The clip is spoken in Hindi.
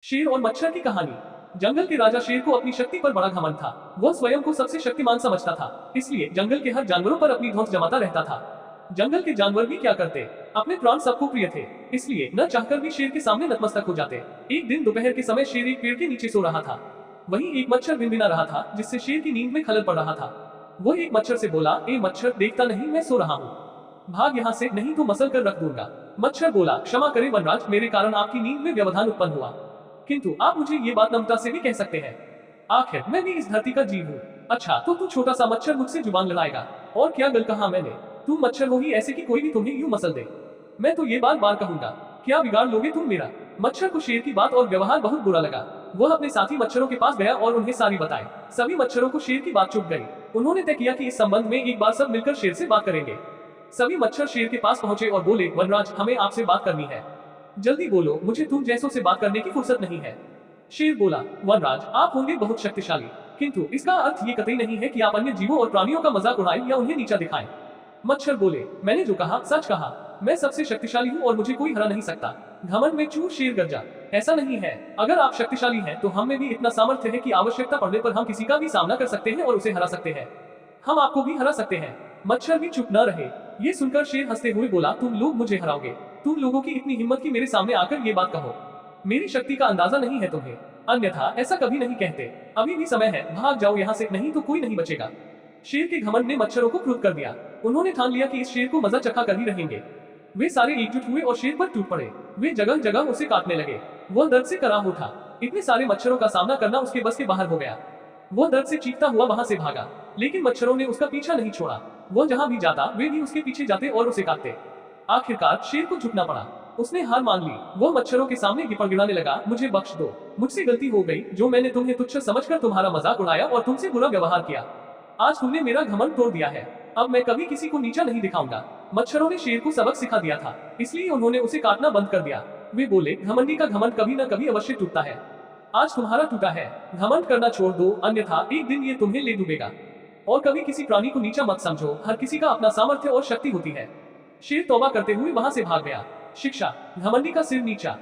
शेर और मच्छर की कहानी। जंगल के राजा शेर को अपनी शक्ति पर बड़ा घमंड था। वह स्वयं को सबसे शक्तिमान समझता था, इसलिए जंगल के हर जानवरों पर अपनी धौंस जमाता रहता था। जंगल के जानवर भी क्या करते, अपने प्राण सबको प्रिय थे, इसलिए न चाहकर भी शेर के सामने नतमस्तक हो जाते। एक दिन दोपहर के समय शेर एक पेड़ के नीचे सो रहा था। वहीं एक मच्छर भिनभिना रहा था, जिससे शेर की नींद में खलल पड़ रहा था। वो एक मच्छर से बोला, ए मच्छर, देखता नहीं मैं सो रहा हूँ, भाग यहाँ से, नहीं तो मसल कर रख दूंगा। मच्छर बोला, क्षमा करें वनराज, मेरे कारण आपकी नींद में व्यवधान उत्पन्न हुआ, किंतु आप मुझे ये बात नम्रता से भी कह सकते हैं। आखिर मैं भी इस धरती का जीव हूँ। अच्छा तो तू छोटा सा मच्छर मुझसे जुबान लड़ाएगा? और क्या गल कहा मैंने? तुम मच्छर हो ही ऐसे कि कोई भी तुम्हें यूं मसल दे। मैं तो ये बार बार कहूंगा, क्या बिगाड़ लोगे तुम मेरा? मच्छर को शेर की बात और व्यवहार बहुत बुरा लगा। वह अपने साथी मच्छरों के पास गया और उन्हें सारी बताई। सभी मच्छरों को शेर की बात चुभ गई। उन्होंने तय किया कि इस संबंध में एक बार सब मिलकर शेर से बात करेंगे। सभी मच्छर शेर के पास पहुंचे और बोले, वनराज, हमें आपसे बात करनी है, जल्दी बोलो, मुझे तुम जैसों से बात करने की फुर्सत नहीं है। शेर बोला, वनराज, आप होंगे बहुत शक्तिशाली, किंतु इसका अर्थ ये कतई नहीं है कि आप अन्य जीवों और प्राणियों का मजाक उड़ाएं या उन्हें नीचा दिखाएं। मच्छर बोले, मैंने जो कहा सच कहा, मैं सबसे शक्तिशाली हूँ और मुझे कोई हरा नहीं सकता। घमंड में चूर शेर गरजा, ऐसा नहीं है, अगर आप शक्तिशाली हैं तो हम में भी इतना सामर्थ्य है कि आवश्यकता पड़ने पर हम किसी का भी सामना कर सकते हैं और उसे हरा सकते हैं। हम आपको भी हरा सकते हैं। मच्छर भी चुप न रहे। ये सुनकर शेर हंसते हुए बोला, तुम लोग मुझे हराओगे? तुम लोगों की इतनी हिम्मत कि मेरे सामने आकर ये बात कहो? मेरी शक्ति का अंदाजा नहीं है तुम्हें, अन्यथा ऐसा कभी नहीं कहते। अभी भी समय है, भाग जाओ यहाँ से, नहीं तो कोई नहीं बचेगा। शेर के घमंड ने मच्छरों को क्रुद्ध कर दिया। उन्होंने ठान लिया कि इस शेर को मजा चखा कर ही रहेंगे। वे सारे एकजुट हुए और शेर पर टूट पड़े। वे जगह जगह उसे काटने लगे। वह दर्द से कराह उठा। इतने सारे मच्छरों का सामना करना उसके बस के बाहर हो गया। वह दर्द से चीखता हुआ वहां से भागा, लेकिन मच्छरों ने उसका पीछा नहीं छोड़ा। वह जहां भी जाता वे भी उसके पीछे जाते और उसे काटते। आखिरकार शेर को झुकना पड़ा। उसने हार मान ली। वह मच्छरों के सामने गिड़गिड़ाने लगा, मुझे बख्श दो, मुझसे गलती हो गई, जो मैंने तुम्हें तुच्छ समझकर तुम्हारा मजाक उड़ाया और तुमसे बुरा व्यवहार किया। आज तुमने मेरा घमंड तोड़ दिया है, अब मैं कभी किसी को नीचा नहीं दिखाऊंगा। मच्छरों ने शेर को सबक सिखा दिया था, इसलिए उन्होंने उसे काटना बंद कर दिया। वे बोले, घमंडी का घमंड कभी न कभी अवश्य टूटता है। आज तुम्हारा टूटा है, घमंड करना छोड़ दो, अन्यथा एक दिन ये तुम्हें ले डूबेगा। और कभी किसी प्राणी को नीचा मत समझो, हर किसी का अपना सामर्थ्य और शक्ति होती है। शेर तौबा करते हुए वहां से भाग गया। शिक्षा, घमंडी का सिर नीचा।